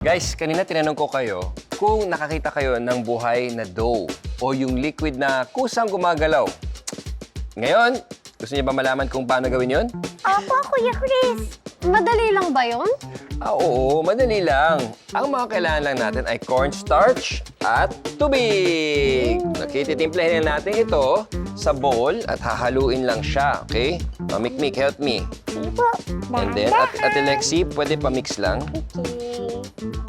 Guys, kanina tinanong ko kayo kung nakakita kayo ng buhay na dough o yung liquid na kusang gumagalaw. Ngayon, gusto niyo ba malaman kung paano gawin yon? Opo, Kuya Chris. Madali lang ba yun? Oo, madali lang. Ang mga kailangan lang natin ay cornstarch at tubig. Okay, titimplahin lang natin ito sa bowl at hahaluin lang siya, okay? Mamikmik, help me. Sige po. And then, Ate Lexi, pwede pa mix lang. Okay.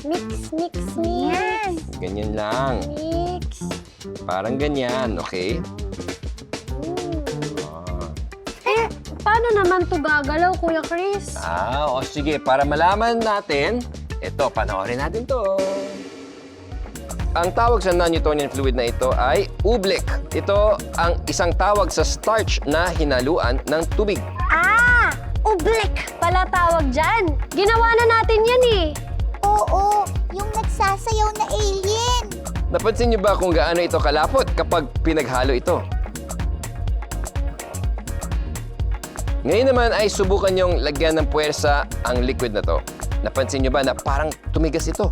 Mix, mix, mix. Ganyan lang. Mix. Parang ganyan, okay? Paano naman to gagalaw, Kuya Chris? O sige, para malaman natin, ito, panoorin natin to. Ang tawag sa non-Newtonian fluid na ito ay oobleck. Ito ang isang tawag sa starch na hinaluan ng tubig. Oobleck pala tawag dyan. Ginawa na natin yan eh. Oo, yung nagsasayaw na alien. Napansin niyo ba kung gaano ito kalapot kapag pinaghalo ito? Ngayon naman ay subukan niyong lagyan ng puwersa ang liquid na to. Napansin niyo ba na parang tumigas ito?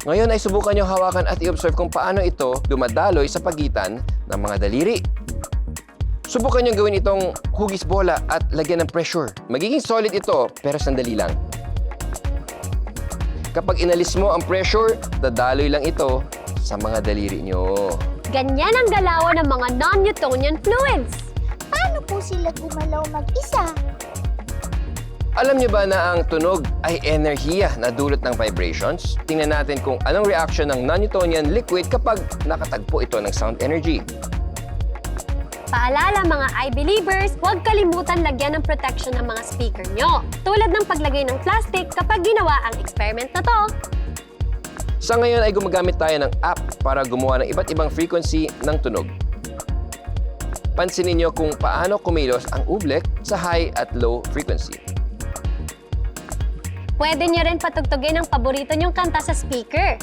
Ngayon ay subukan niyong hawakan at i-observe kung paano ito dumadaloy sa pagitan ng mga daliri. Subukan niyong gawin itong hugis bola at lagyan ng pressure. Magiging solid ito, pero sandali lang. Kapag inalis mo ang pressure, dadaloy lang ito sa mga daliri niyo. Ganyan ang galawan ng mga non-Newtonian fluids. Paano po sila gumalaw mag-isa? Alam niyo ba na ang tunog ay enerhiya na dulot ng vibrations? Tingnan natin kung anong reaction ng non-Newtonian liquid kapag nakatagpo ito ng sound energy. Paalala mga I-believers, huwag kalimutan lagyan ng protection ng mga speaker nyo. Tulad ng paglagay ng plastic kapag ginawa ang experiment na to. Sa ngayon ay gumagamit tayo ng app para gumawa ng iba't ibang frequency ng tunog. Pansinin niyo kung paano kumilos ang oobleck sa high at low frequency. Pwede nyo rin patugtugin ang paborito nyong kanta sa speaker.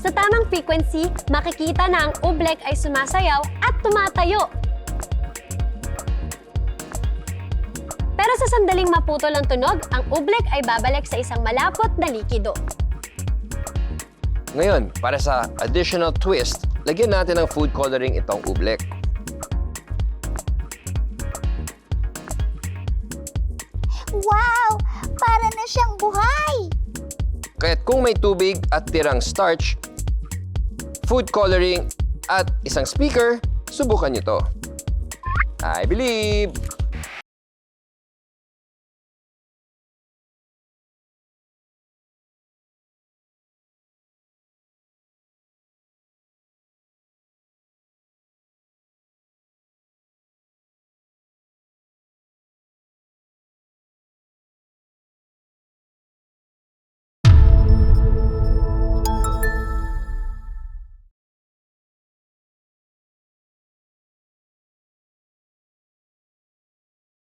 Sa tamang frequency, makikita na ang oobleck ay sumasayaw at tumatayo. Pero sa sandaling maputol ang tunog, ang oobleck ay babalik sa isang malapot na likido. Ngayon, para sa additional twist, lagyan natin ng food coloring itong oobleck. Wow! Para na siyang buhay! Kaya't kung may tubig at tirang starch, food coloring at isang speaker, subukan nyo to. I believe!